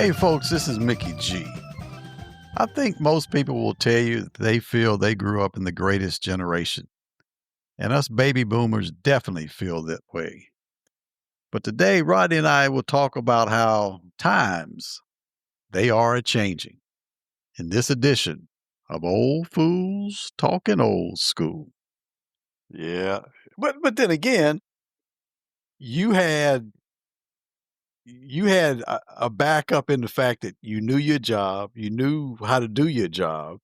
Hey folks, this is Mickey G. I think most people will tell you that they feel they grew up in the greatest generation, and us baby boomers definitely feel that way. But today, Rodney and I will talk about how times they are a changing in this edition of Old Fools Talking Old School. Yeah, but then again, you had you had a backup in the fact that you knew your job, you knew how to do your job.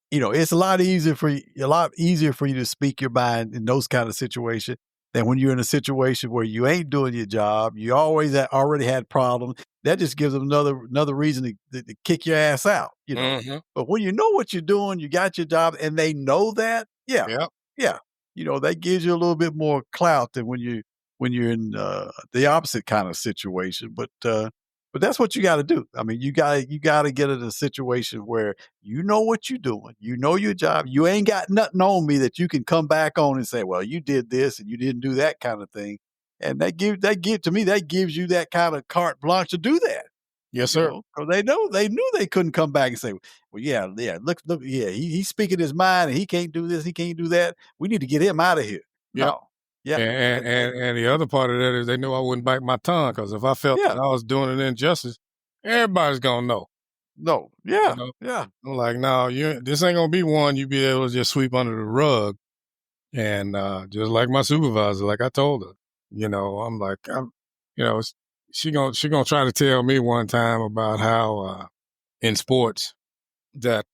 It's a lot easier for you to speak your mind in those kind of situations than when you're in a situation where you ain't doing your job. You always already had problems. That just gives them another reason to kick your ass out. Mhm. But when you know what you're doing, you got your job, and they know that, yeah, Yep. yeah, that gives you a little bit more clout than when you're in the opposite kind of situation. But that's what you got to do. I mean, you got to get in a situation where you know what you're doing. You know your job. You ain't got nothing on me that you can come back on and say, "Well, you did this and you didn't do that," kind of thing. And that gives you that kind of carte blanche to do that. Yes, sir. Because they knew they couldn't come back and say, "Well, yeah, look, yeah, he's speaking his mind and he can't do this, he can't do that. We need to get him out of here." Yep. No, yeah, And the other part of that is they knew I wouldn't bite my tongue because if I felt yeah, that I was doing an injustice, everybody's gonna know. no, You yeah, know, yeah, I'm like, no, this ain't gonna be one you be able to just sweep under the rug. And just like my supervisor, like I told her, I'm like, you know, she gonna try to tell me one time about how in sports that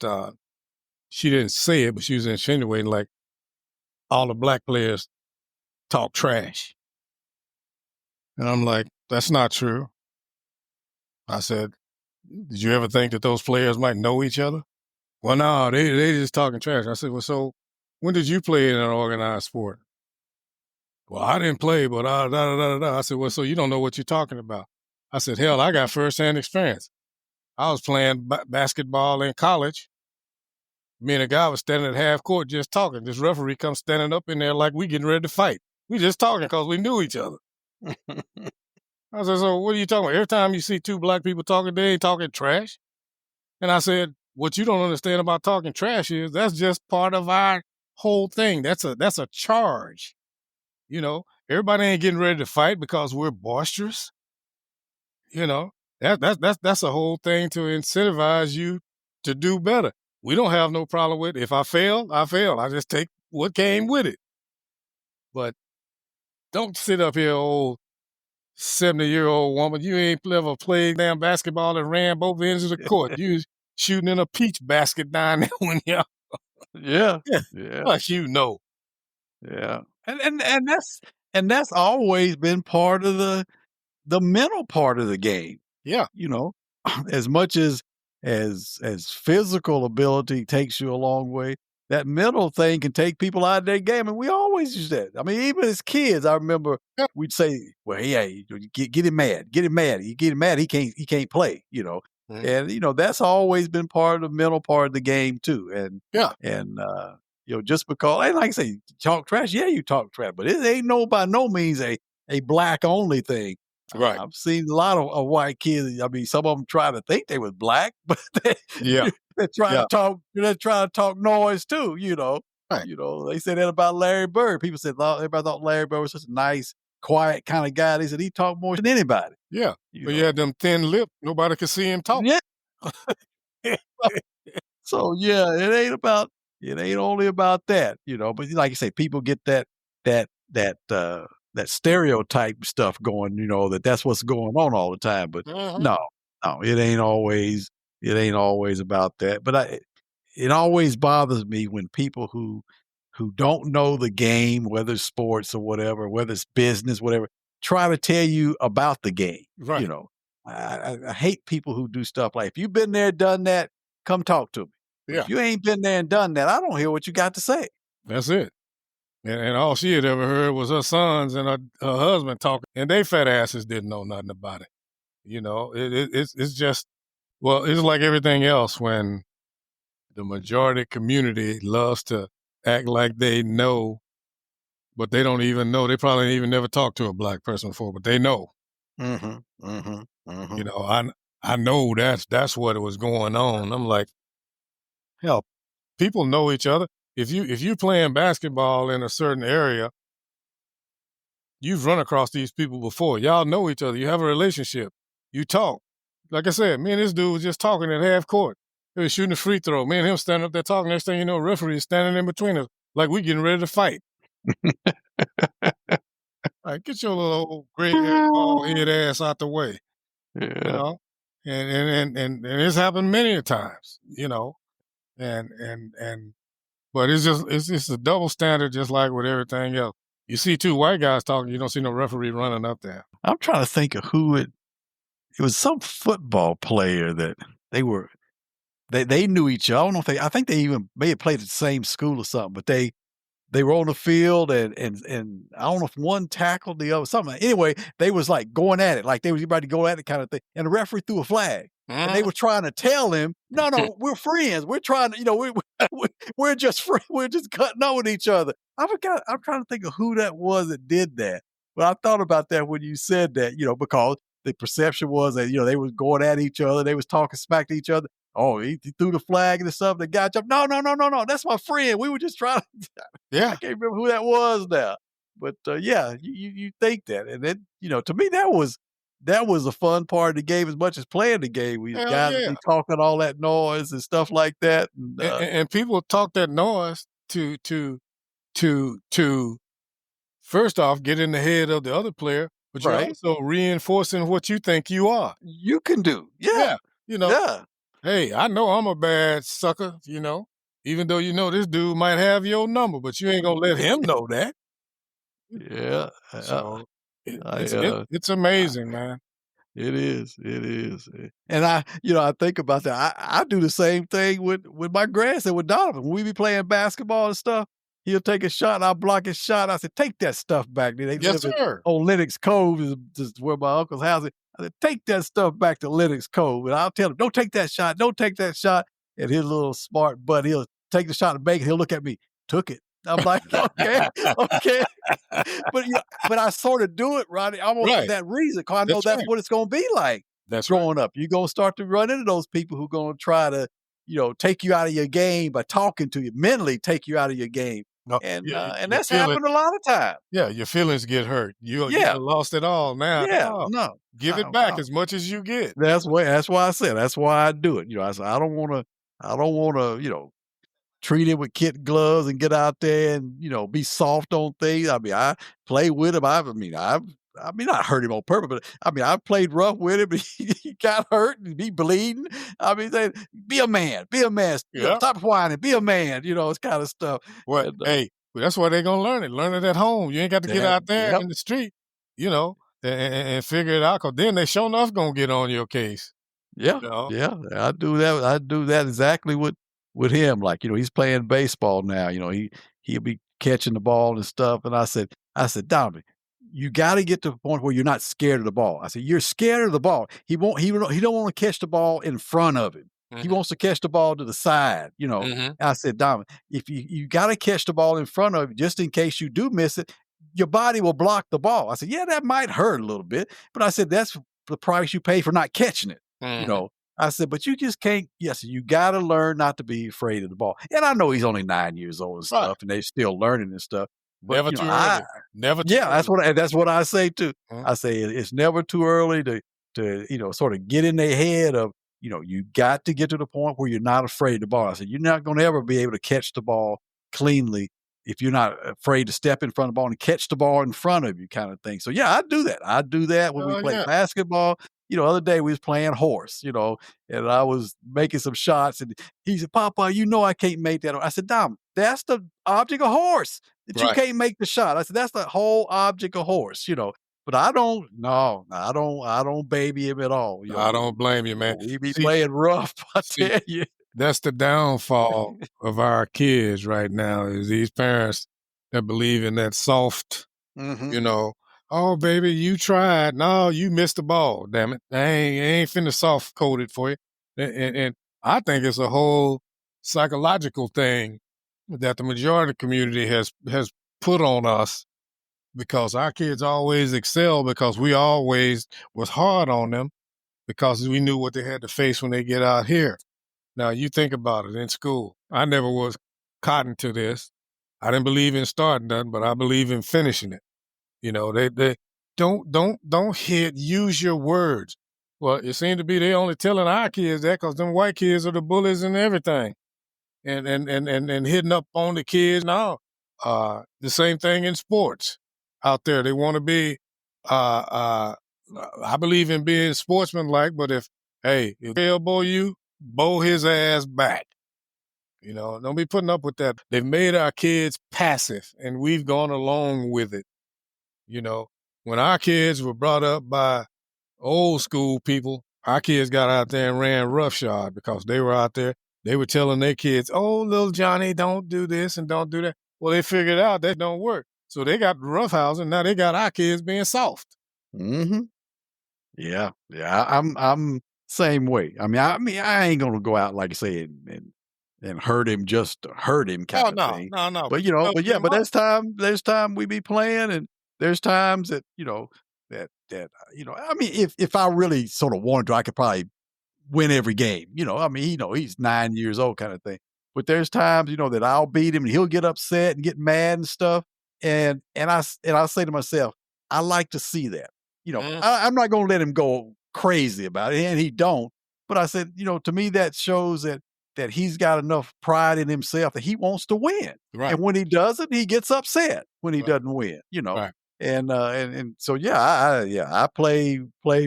she didn't say it, but she was insinuating like all the black players talk trash. And I'm like, that's not true. I said, did you ever think that those players might know each other? Well, no, they just talking trash. I said, well, so when did you play in an organized sport? Well, I didn't play, but da, da, da, da. I said, well, so you don't know what you're talking about. I said, hell, I got firsthand experience. I was playing basketball in college. Me and a guy was standing at half court just talking. This referee comes standing up in there like we getting ready to fight. We just talking because we knew each other. I said, so what are you talking about? Every time you see two black people talking, they ain't talking trash. And I said, what you don't understand about talking trash is that's just part of our whole thing. That's a charge. Everybody ain't getting ready to fight because we're boisterous. You know, that's a whole thing to incentivize you to do better. We don't have no problem with it. If I fail, I fail. I just take what came with it. But don't sit up here, old 70-year-old woman. You ain't ever played damn basketball and ran both ends of the court. You shooting in a peach basket down there when you're yeah, yeah, yeah. like Yeah. And that's always been part of the mental part of the game, Yeah, you know. As much as physical ability takes you a long way, that mental thing can take people out of their game. And we always use that. I mean, even as kids, I remember yeah, we'd say, "Well, yeah, you get him mad, get him mad. You get him mad, he can't play." mhm, And that's always been part of the mental part of the game too. yeah, And just because, and like I say, you talk trash, yeah, you talk trash, but it ain't by no means a black only thing. right, I've seen a lot of white kids. I mean, some of them try to think they was black, but yeah, they try to yeah, talk. They try to talk noise too. right, They say that about Larry Bird. People said everybody thought Larry Bird was such a nice, quiet kind of guy. They said he talked more than anybody. yeah. You But you know, had them thin lip. Nobody could see him talk. yeah. So yeah, it ain't only about that. But like you say, people get that that that stereotype stuff going, that's what's going on all the time. But Mhm. no, no, it ain't always about that. But it always bothers me when people who don't know the game, whether it's sports or whatever, whether it's business, whatever, try to tell you about the game. You Right. know, I hate people who do stuff like, if you've been there, done that, come talk to me. But Yeah, if you ain't been there and done that, I don't hear what you got to say. that's it. And all she had ever heard was her sons and her husband talking, and they fat asses didn't know nothing about it. It's just, well, it's like everything else when the majority community loves to act like they know, but they don't even know. They probably even never talked to a black person before, but they know. Mhm, mhm, mhm. I I know that's what was going on. I'm like, hell, people know each other. If you playing basketball in a certain area, you've run across these people before. Y'all know each other. You have a relationship. You talk. Like I said, me and this dude was just talking at half court. He was shooting a free throw. Me and him standing up there talking. Next thing you know, referee is standing in between us, like we getting ready to fight. Like, get your little old gray head, bald head ass out the way, you Yeah. know. And it's happened many times, you know. And but it's just a double standard, just like with everything else. You see two white guys talking, you don't see no referee running up there. I'm trying to think of who it was some football player that they were they knew each other. I don't know if I think they even may have played at the same school or something, but they were on the field and I don't know if one tackled the other, something. Anyway, they was like going at it, like they was about to go at it kind of thing. And the referee threw a flag. And they were trying to tell him, no, we're friends. We're trying to, we're just free. We're just cutting on with each other. I'm trying to think of who that was that did that. But I thought about that when you said that, because the perception was that, they was going at each other. They was talking smack to each other. Oh, he threw the flag and stuff. The guy jumped. No. That's my friend. We were just trying to. Yeah. I can't remember who that was now. But yeah, you think that. And then, to me, that was a fun part of the game as much as playing the game. We Hell guys yeah. be talking all that noise and stuff like that. And people talk that noise to first off get in the head of the other player, but you're Right. also reinforcing what you think you are. You can do. Yeah. Yeah. Hey, I know I'm a bad sucker, even though this dude might have your number, but you ain't gonna let him know that. Yeah. So it's amazing, man. It is. It is. And I think about that. I do the same thing with my grandson, with Donovan. When we be playing basketball and stuff, he'll take a shot and I'll block his shot. I said, take that stuff back. They Yes, live sir. on Lennox Cove, is just where my uncle's house is. I said, take that stuff back to Lennox Cove. And I'll tell him, don't take that shot. Don't take that shot. And his little smart butt, he'll take the shot and make it. He'll look at me, took it. I'm like, okay. But I sort of do it, Rodney, almost for that reason, because I know that's what it's going to be like. That's growing up. You're going to start to run into those people who are going to try to, take you out of your game by talking to you, mentally take you out of your game. No, and that's happened a lot of times. Yeah, your feelings get hurt. You lost it all now. Yeah, give it back as much as you get. That's why I said. That's why I do it. I said I don't want to. Treat him with kid gloves and get out there and, be soft on things. I mean, I play with him. I not hurt him on purpose, but I played rough with him. He got hurt and he bleeding. I mean, be a man. Stop whining. Be a man. It's kind of stuff. Well, hey, that's why they're gonna learn it. Learn it at home. You ain't got to get out there in the street, and figure it out. Cause then they sure enough gonna get on your case. Yeah, I do that. I do that exactly with him. Like, he's playing baseball now. He'll be catching the ball and stuff. And I said, Donovan, you got to get to the point where you're not scared of the ball. I said, you're scared of the ball. He don't want to catch the ball in front of him. Mm-hmm. He wants to catch the ball to the side, Mm-hmm. I said, Donovan, if you got to catch the ball in front of you, just in case you do miss it, your body will block the ball. I said, yeah, that might hurt a little bit, but I said, that's the price you pay for not catching it. Mm-hmm. I said, but you just can't. Yes, you got to learn not to be afraid of the ball. And I know he's only 9 years old and stuff, and they're still learning and stuff. But, never too early. Never too early. That's what I say too. Mm-hmm. I say it's never too early to sort of get in their head of, you got to get to the point where you're not afraid of the ball. I said, you're not going to ever be able to catch the ball cleanly if you're not afraid to step in front of the ball and catch the ball in front of you, kind of thing. So yeah, I do that. I do that when we play basketball. The other day we was playing horse, and I was making some shots, and he said, Papa, I can't make that. I said, Dom, that's the object of horse, that you can't make the shot. I said, that's the whole object of horse, but I don't baby him at all. I don't blame you, man. We be playing rough, I tell you. That's the downfall of our kids right now, is these parents that believe in that soft, oh, baby, you tried. No, you missed the ball, damn it. I ain't finna soft code it for you. And I think it's a whole psychological thing that the majority of the community has put on us, because our kids always excel because we always was hard on them. because we knew what they had to face when they get out here. Now, you think about it in school. I never was cotton to this. I didn't believe in starting nothing, but I believe in finishing it. They don't hit, use your words. Well, it seemed to be they only telling our kids that because them white kids are the bullies and everything. And hitting up on the kids now. The same thing in sports out there. They want to be, I believe in being sportsmanlike, but if they elbow you, bow his ass back. Don't be putting up with that. They've made our kids passive, and we've gone along with it. When our kids were brought up by old school people, our kids got out there and ran roughshod because they were out there. They were telling their kids, "Oh, little Johnny, don't do this and don't do that." Well, they figured out that don't work. So they got roughhousing. Now they got our kids being soft. Mm-hmm. Yeah. I'm same way. I ain't gonna go out like I say and hurt him just to hurt him kind of thing. No. But there's time we be playing, and there's times that if I really sort of wanted to, I could probably win every game. He's 9 years old kind of thing. But there's times, that I'll beat him and he'll get upset and get mad and stuff. And I say to myself, I like to see that. I'm not going to let him go crazy about it, and he don't. But I said, to me that shows that he's got enough pride in himself that he wants to win. Right. And when he doesn't, he gets upset when he doesn't win. Right. And so I play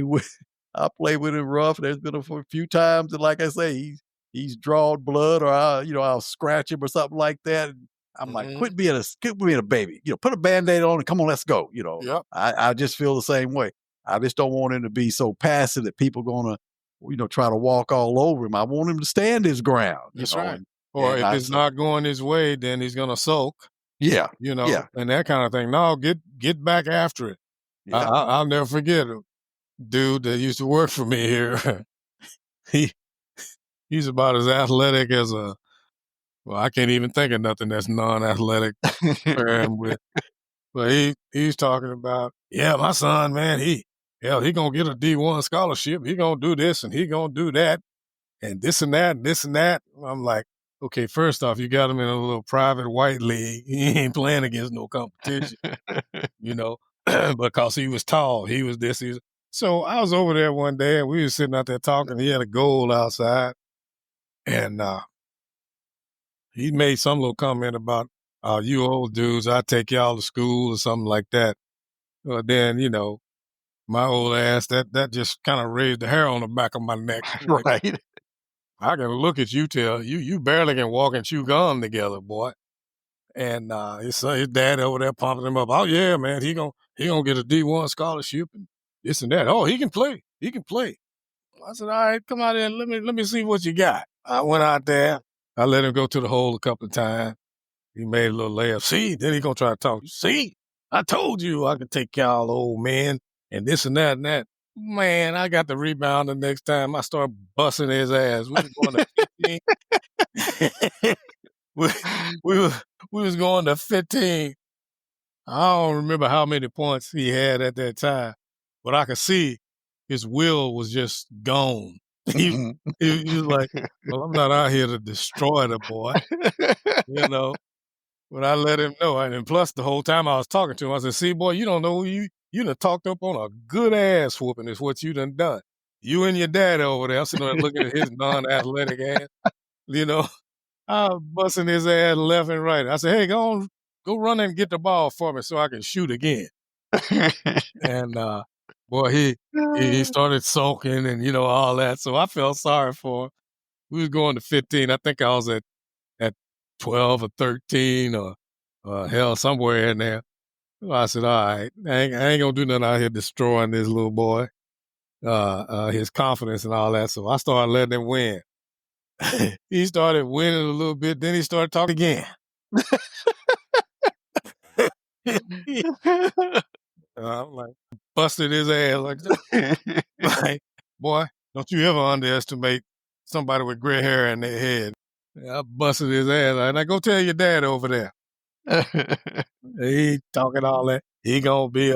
with I play with him rough. There's been a few times that, like I say, he's drawn blood, or I'll scratch him or something like that. And I'm like, quit being a baby. Put a Band-Aid on and come on, let's go. Yep. I just feel the same way. I just don't want him to be so passive that people gonna try to walk all over him. I want him to stand his ground. That's right. Or if it's not going his way, then he's gonna sulk. Yeah. And that kind of thing. No, get back after it. Yeah. I'll never forget a dude that used to work for me here. He's about as athletic as I can't even think of nothing that's non-athletic to pair him with. But he's talking about, my son, man, he gonna get a D1 scholarship. He gonna do this and he gonna do that and this and that and this and that. I'm like, okay, first off, you got him in a little private white league. He ain't playing against no competition, because he was tall. He was this. So I was over there one day and we were sitting out there talking. He had a goal outside, and he made some little comment about, you old dudes, I take y'all to school or something like that. Then, my old ass, that just kind of raised the hair on the back of my neck. Right. I can look at you, tell you barely can walk and chew gum together, boy. And his dad over there pumping him up. Oh yeah, man, he gonna get a D1 scholarship and this and that. Oh, he can play. He can play. I said, all right, come out there and let me see what you got. I went out there. I let him go to the hole a couple of times. He made a little layup. See, then he gonna try to talk. See, I told you I could take y'all old men and this and that and that. Man, I got the rebound the next time. I started busting his ass. We was going to 15. we was going to 15. I don't remember how many points he had at that time, but I could see his will was just gone. He was like, well, I'm not out here to destroy the boy, But I let him know. And plus, the whole time I was talking to him, I said, see, boy, you don't know who you done talked up on a good ass whooping is what you done done. You and your dad over there, I'm sitting there looking at his non-athletic ass, I was busting his ass left and right. I said, hey, go run and get the ball for me so I can shoot again. And, boy, he started sulking and, all that. So I felt sorry for him. We was going to 15. I think I was at 12 or 13 or hell, somewhere in there. So I said, all right, I ain't going to do nothing out here destroying this little boy, his confidence and all that. So I started letting him win. He started winning a little bit. Then he started talking again. I'm like, busted his ass like that. Like, boy, don't you ever underestimate somebody with gray hair in their head. I busted his ass. And I go tell your dad over there. He talking all that. He gonna be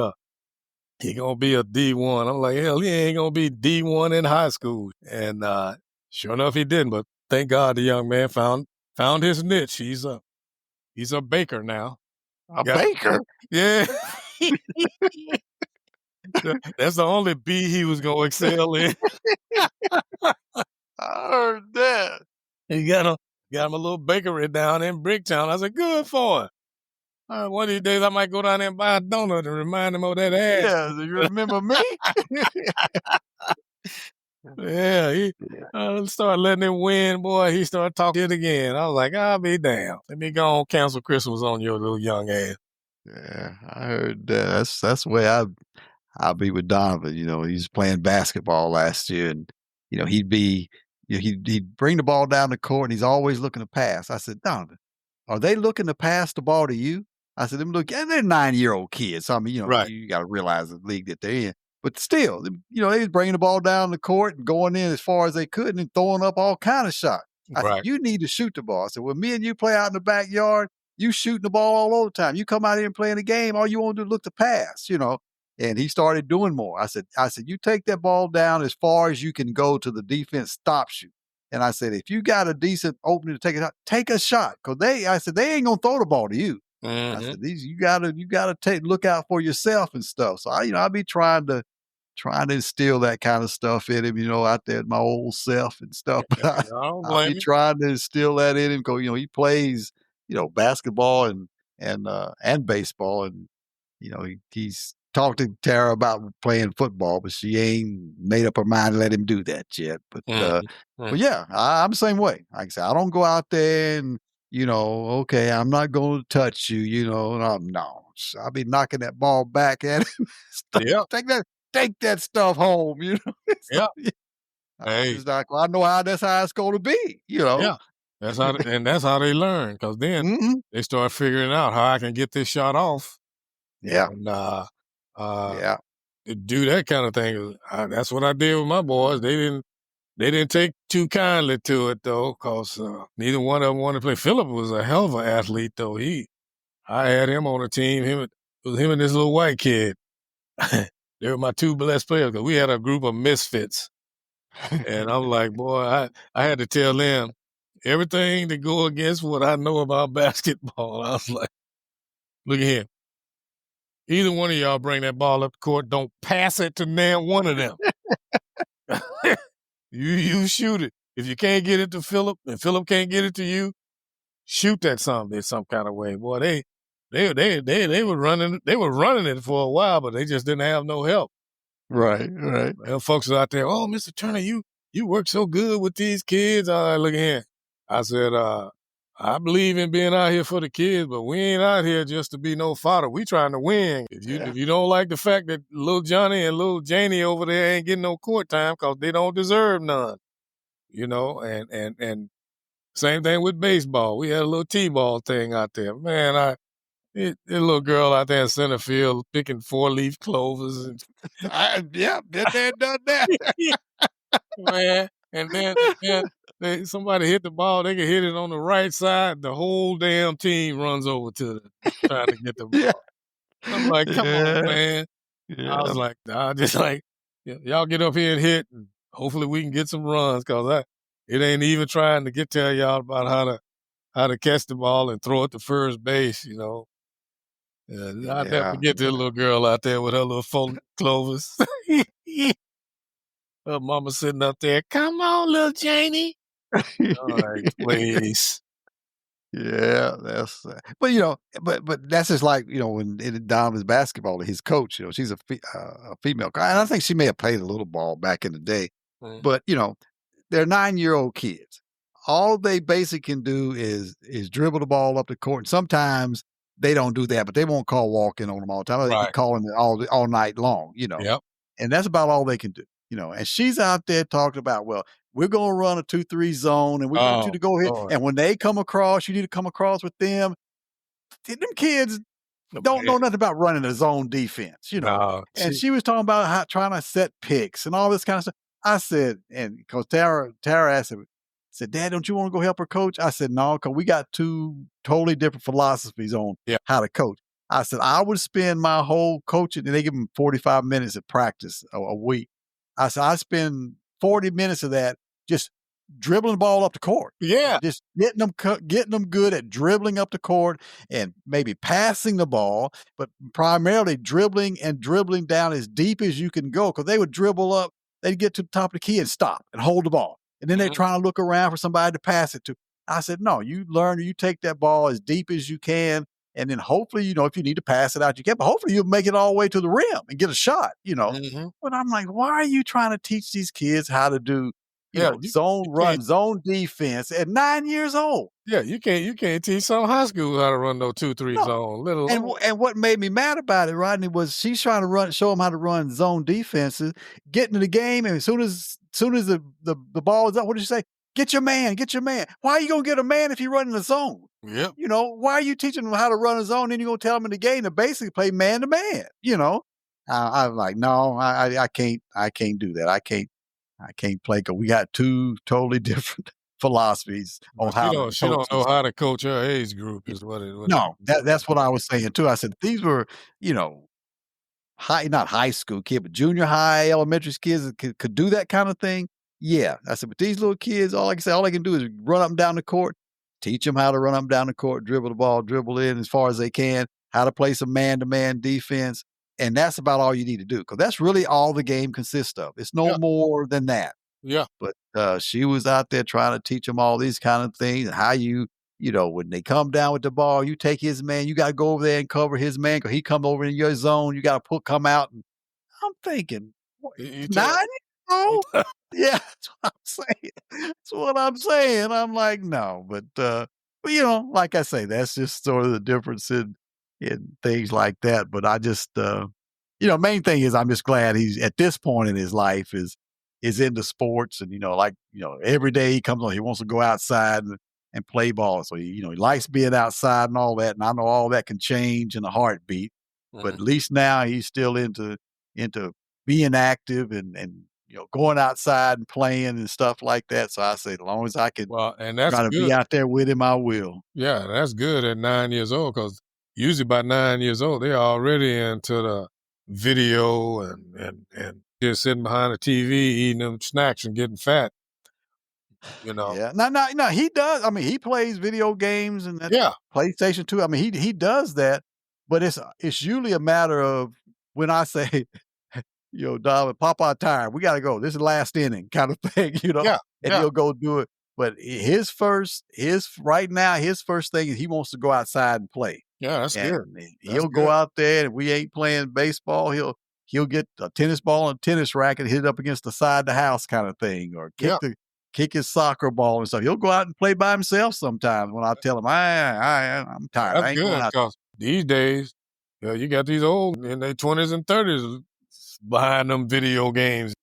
he gonna be a D1. I'm like, hell, he ain't gonna be D1 in high school. And sure enough, he didn't. But thank God the young man found his niche. He's a baker now. A Got baker? yeah. That's the only B he was gonna excel in. I heard that. He got him a little bakery down in Bricktown. I said, good for him. One of these days I might go down there and buy a donut and remind him of that ass. Yeah, do you remember me? Yeah, he started letting him win, boy. He started talking it again. I was like, I'll be damned. Let me go on cancel Christmas on your little young ass. Yeah, I heard that. That's the way I'll be with Donovan. He's playing basketball last year, and he'd be, he'd bring the ball down the court, and he's always looking to pass. I said, Donovan, are they looking to pass the ball to you? I said, and they're 9-year-old kids. So, I mean, Right, you got to realize the league that they're in. But still, they was bringing the ball down the court and going in as far as they could and then throwing up all kind of shots. I said, right. you need to shoot the ball. I said, well, me and you play out in the backyard. You shooting the ball all over the time. You come out here and play in the game. All you want to do is look to pass. And he started doing more. I said, you take that ball down as far as you can go till the defense stops you. And I said, if you got a decent opening to take it out, take a shot. Cause I said, they ain't gonna throw the ball to you. I Mm-hmm. said, you gotta look out for yourself and stuff. So I'll be trying to instill that kind of stuff in him, out there, my old self and stuff. But I don't I'll be blame you. trying to instill that in him because he plays, basketball and baseball, and he's talked to Tara about playing football, but she ain't made up her mind to let him do that yet. Mm-hmm. But yeah, I'm the same way. Like I said, I don't go out there and okay, I'm not going to touch you, no, I'll be knocking that ball back at him. Yeah, Take that stuff home. So, yeah. yeah, I'm Hey, just like, well, I know that's how it's going to be. yeah. That's how they learn. Cause then Hmm. they start figuring out how I can get this shot off. Yeah, And uh, yeah, to do that kind of thing. That's what I did with my boys. They didn't take too kindly to it though, cause neither one of them wanted to play. Philip was a hell of an athlete though. I had him on the team. It was him and this little white kid. They were my two best players because we had a group of misfits. And I'm like, boy, I had to tell them everything to go against what I know about basketball. I was like, look at here. Either one of y'all bring that ball up the court, don't pass it to nan one of them. You shoot it. If you can't get it to Philip and Philip can't get it to you, shoot that something in some kind of way. Boy, they were running it for a while, but they just didn't have no help. right, right. Well, folks are out there, oh, Mr. Turner, you work so good with these kids. Look at here. I said, I believe in being out here for the kids, but we ain't out here just to be no fodder. We trying to win. Yeah, If you don't like the fact that little Johnny and little Janie over there ain't getting no court time because they don't deserve none, and same thing with baseball. We had a little T-ball thing out there. Man, a little girl out there in center field picking 4-leaf clovers and yeah, been there, done that. man, and then somebody hit the ball, they can hit it on the right side, the whole damn team runs over to trying to get the Yeah, ball. I'm like, come on, yeah, man. I was yeah, like, just like, y'all get up here and hit, and hopefully we can get some runs, cause it ain't even trying to tell y'all about how to catch the ball and throw it to first base. I'll never yeah, forget this little girl out there with her little 4 clovers. Her mama sitting up there, come on, little Janie. All right, please. yeah. But that's just like when in Donovan's basketball, his coach, she's a female, and I think she may have played a little ball back in the day, Mm, but they're 9-year-old kids. All they basically can do is dribble the ball up the court. And sometimes they don't do that, but they won't call walking on them all the time. They keep right. calling it all night long. Yep. And that's about all they can do. And she's out there talking about, well, we're gonna run a 2-3 zone and we want you Oh, to go ahead. Lord. And when they come across, you need to come across with them. Them kids don't Nobody know nothing about running a zone defense. no, And she was talking about how trying to set picks and all this kind of stuff. I said, and because Tara asked him, said, Dad, don't you want to go help her coach? I said, no, because we got two totally different philosophies on yeah, how to coach. I said, "I would spend my whole coaching," and they give them 45 minutes of practice a week. I said, "I spend 40 minutes of that just dribbling the ball up the court, Yeah. just getting them good at dribbling up the court and maybe passing the ball, but primarily dribbling and dribbling down as deep as you can go. Because they would dribble up, they'd get to the top of the key and stop and hold the ball, and then they're Mhm. trying to look around for somebody to pass it to." I said, "No, you take that ball as deep as you can, and then hopefully, if you need to pass it out, you can, but hopefully you'll make it all the way to the rim and get a shot." Mhm. But I'm like, why are you trying to teach these kids how to do, Yeah, zone you can't run, zone defense at 9 years old? yeah, you can't teach some high school how to run no 2-3 No. zone, let And alone. what made me mad about it, Rodney, was she's trying to show them how to run zone defenses, get into the game, and as soon as the ball is up, what did you say? Get your man, get your man. Why are you gonna get a man if you run in the zone? Yep. Why are you teaching them how to run a zone? Then you're gonna tell them in the game to basically play man to man. I'm like, no, I can't do that. I can't play because we got two totally different philosophies on But she how to don't she coach don't know this. how to coach her age group is what it No, that's what I was saying too. I said these were, you know, not high school kid, but junior high, elementary kids that could do that kind of thing. Yeah. I said, but these little kids, all I can say, all they can do is run up and down the court, teach them how to run up and down the court, dribble the ball, dribble in as far as they can, how to play some man to man defense. And that's about all you need to do. Cause that's really all the game consists of. It's no Yeah, more than that. yeah. But she was out there trying to teach them all these kind of things, and how when they come down with the ball, you take his man, you got to go over there and cover his man because he come over in your zone. You got to come out. And I'm thinking, what, You nine tell years you old? Yeah, that's what I'm saying. That's what I'm saying. I'm like, no, but like I say, that's just sort of the difference in things like that. But I just, main thing is I'm just glad he's at this point in his life is into sports, and every day he comes on, he wants to go outside and play ball. So he likes being outside and all that. And I know all that can change in a heartbeat, but Mhm. at least now he's still into being active and going outside and playing and stuff like that. So I say, as long as I can Well, and that's try to be good. out there with him, I will. Yeah, that's good at 9 years old because usually by 9 years old, they're already into the video and just sitting behind the TV eating them snacks and getting fat, you know? Yeah. No, no, no, he does. I mean, he plays video games and that Yeah, PlayStation 2. I mean, he does that, but it's usually a matter of when I say, Darling, Papa tired. We gotta go. This is the last inning kind of thing. yeah, And yeah, he'll go do it. But his right now, his first thing is he wants to go outside and play. yeah, that's And good. That's he'll go good. out there, and we ain't playing baseball. He'll get a tennis ball and a tennis racket, hit it up against the side of the house kind of thing, or Yeah, kick his soccer ball and stuff. He'll go out and play by himself sometimes when I tell him, I'm tired. that's I ain't going good out there. because these days, you got these old in their 20s and 30s behind them video games,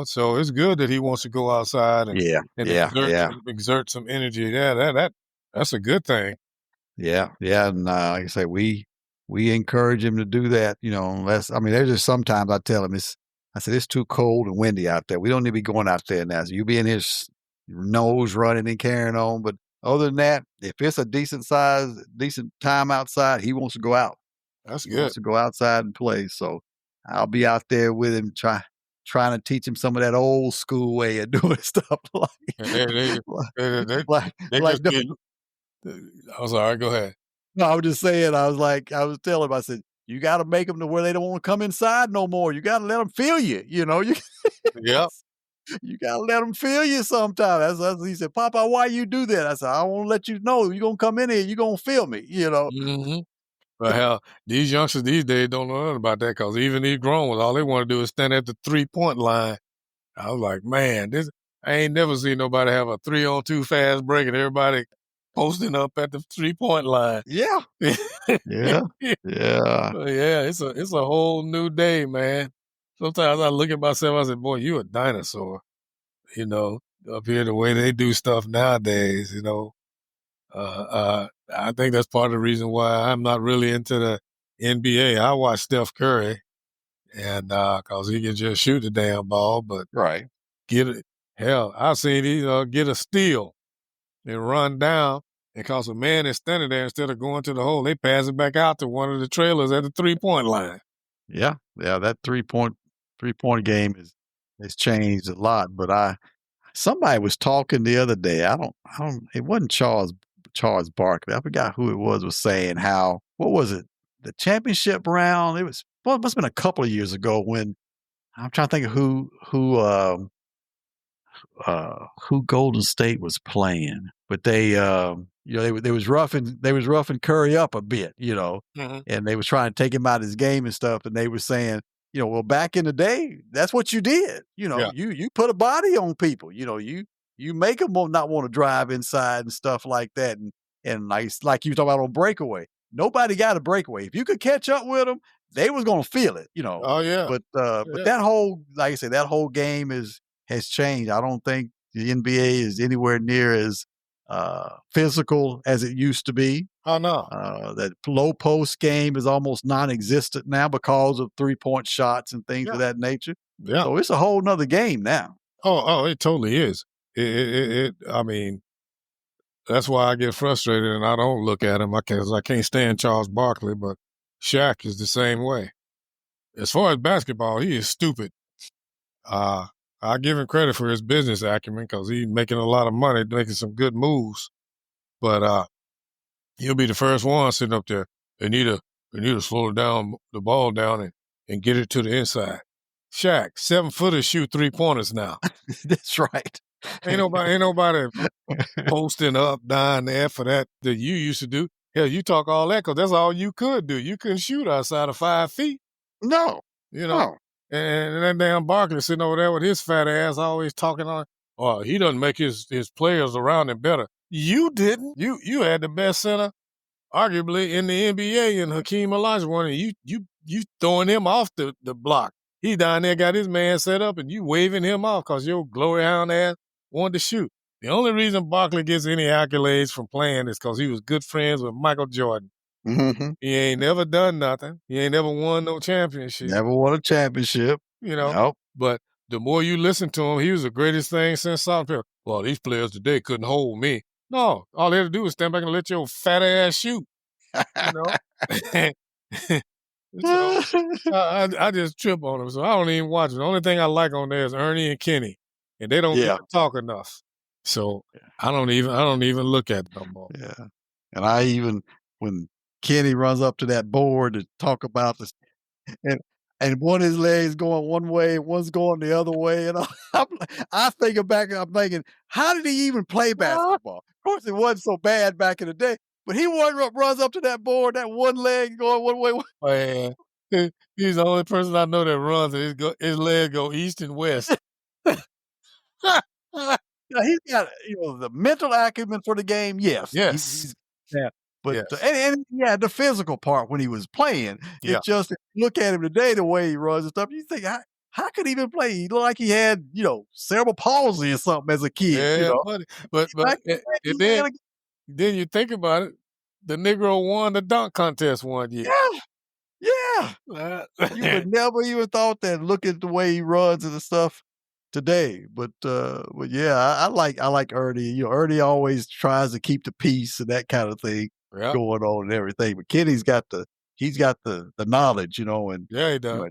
so it's good that he wants to go outside and Yeah, and yeah, exert yeah. some exert some energy. Yeah, that's a good thing. Yeah, yeah, and, like I say, we encourage him to do that, unless I mean, there's just sometimes I tell him I said, "It's too cold and windy out there. We don't need to be going out there now. So you be in his nose running and carrying on, but other than that, if it's a decent time outside, he wants to go out. That's He good. wants to go outside and play, so I'll be out there with him trying to teach him some of that old school way of doing stuff And they they like they like just be I'm sorry, go ahead. No, I was just saying, I was telling him, I said, "You gotta make them to where they don't wanna come inside no more. You gotta let them feel you. Yeah. You gotta let them feel you sometimes." He said, "Papa, why you do that?" I said, "I wanna let you know you gonna come in here, you gonna feel me." Mhm. But hell, these youngsters these days don't know nothing about that because even these grown ones, all they wanna do is stand at the 3-point line. I was like, "Man, this I ain't never seen nobody have a 3-on-2 fast break and everybody posting up at the 3-point line." Yeah, yeah, yeah. But yeah, it's a whole new day, man. Sometimes I look at myself, I say, "Boy, you a dinosaur," you know, up here the way they do stuff nowadays. I think that's part of the reason why I'm not really into the NBA. I watch Steph Curry and cause he can just shoot the damn ball, but Right. get it hell, I've seen get a steal and run down. And cause a man is standing there instead of going to the hole, they pass it back out to one of the trailers at the 3-point line. Yeah, yeah, that three-point game has changed a lot, but I somebody was talking the other day, I don't it wasn't Charles Barkley, I forgot who it was saying how what was it? The championship round, it was well, it must've been a couple of years ago when I'm trying to think of who Golden State was playing, but they was roughing Curry up a bit, Mhm. and they was trying to take him out of his game and stuff, and they were saying, well, back in the day, that's what you did. Yeah. You put a body on people. You make them not want to drive inside and stuff like that, and like you talk about on breakaway. Nobody got a breakaway. If you could catch up with them, they was gonna feel it. Oh, yeah. But Yeah. that whole, like I said, that whole game has changed. I don't think the NBA is anywhere near as physical as it used to be. Oh, no. That low post game is almost non-existent now because of 3-point shots and things of Yeah. that nature. Yeah. So it's a whole nother game now. Oh, it totally is. I mean, that's why I get frustrated and I don't look at him because I can't stand Charles Barkley, but Shaq is the same way. As far as basketball, he is stupid. Uh, I give him credit for his business acumen because he's making a lot of money, making some good moves. But he'll be the first one sitting up there. They need to slow the ball down and get it to the inside. Shaq, 7-footers shoot 3-pointers now. That's right. Ain't nobody posting up down there for that you used to do. Hell, you talk all that because that's all you could do. You couldn't shoot outside of 5 feet, No, you know. no. And that damn Barkley sitting over there with his fat ass always talking on. Oh, he doesn't make his players around him better. You didn't. You had the best center, arguably in the NBA, and Hakeem Olajuwon, and you throwing him off the block. He down there got his man set up, and you waving him off because your glory hound ass wanted to shoot. The only reason Barkley gets any accolades from playing is because he was good friends with Michael Jordan. Mhm. He ain't never done nothing. He ain't never won no championship, Never won a championship. you know. Nope. But the more you listen to him, he was the greatest thing since Salt. Well, these players today couldn't hold me. No, all they had to do was stand back and let your fat ass shoot, you know. So I just trip on them. So I don't even watch it. The only thing I like on there is Ernie and Kenny, and they don't get Yeah, to talk enough. So I don't even look at it no more. yeah. And I even when Kenny runs up to that board to talk about this and one of his legs going one way, one's going the other way, and I thinking back and I'm thinking, how did he even play basketball? Of course, it wasn't so bad back in the day, but he runs up to that board, that one leg going one way. Man, he's the only person I know that runs, and his leg go east and west. Yeah, he's got the mental acumen for the game. Yes, Yes, he's yeah, but yes, yeah, the physical part when he was playing. yeah, It's just if you look at him today, the way he runs and stuff, you think how could he even play? He looked like he had cerebral palsy or something as a kid. yeah, buddy. But Back in the day, and he had then you think about it, the Negro won the dunk contest one year. yeah, yeah. You would never even thought that. Look at the way he runs and the stuff today. But yeah, I like Ernie. Ernie always tries to keep the peace and that kind of thing Yeah, going on and everything. But Kenny's got the knowledge, and yeah, he does.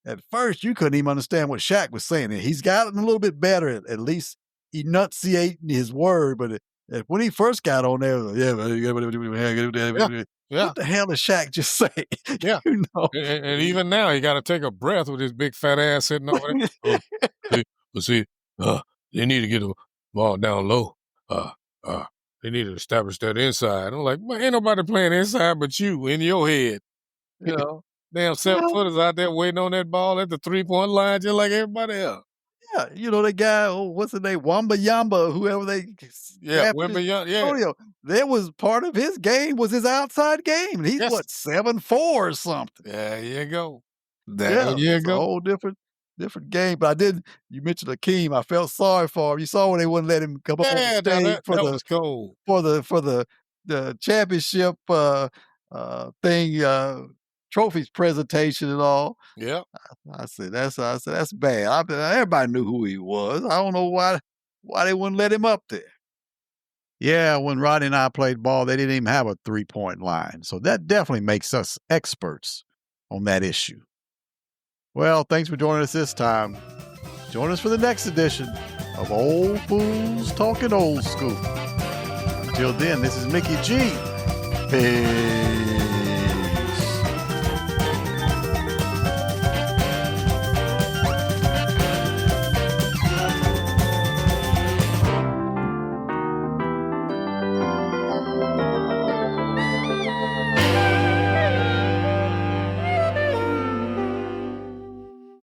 at first you couldn't even understand what Shaq was saying. And he's gotten a little bit better at least enunciating his word. But when he first got on there, Yeah, yeah, yeah, what the hell did Shaq just say? yeah. you know. And even now, he got to take a breath with his big fat ass sitting over there. Oh, see, see, they need to get the ball down low. Uh, uh, they need to establish that inside. I'm like, man, ain't nobody playing inside but you in your head. You know, damn 7-footers out there waiting on that ball at the 3-point line just like everybody else. Yeah, the guy, what's his name? Wamba Yamba, whoever they Yeah, drafted Wimby in Young. Yeah, Antonio. That was part of his game was his outside game. And he's yes. what, 7'4" or something. There you go. There Yeah, you it's a go. whole different game. But you mentioned Akeem. I felt sorry for him. You saw when they wouldn't let him come up on the Yeah, now stage that was cold. for the championship thing, trophies presentation and all. Yeah. I said that's bad. Everybody knew who he was. I don't know why they wouldn't let him up there. Yeah, when Rodney and I played ball, they didn't even have a three-point line. So that definitely makes us experts on that issue. Well, thanks for joining us this time. Join us for the next edition of Old Fools Talking Old School. Until then, this is Mickey G. Peace.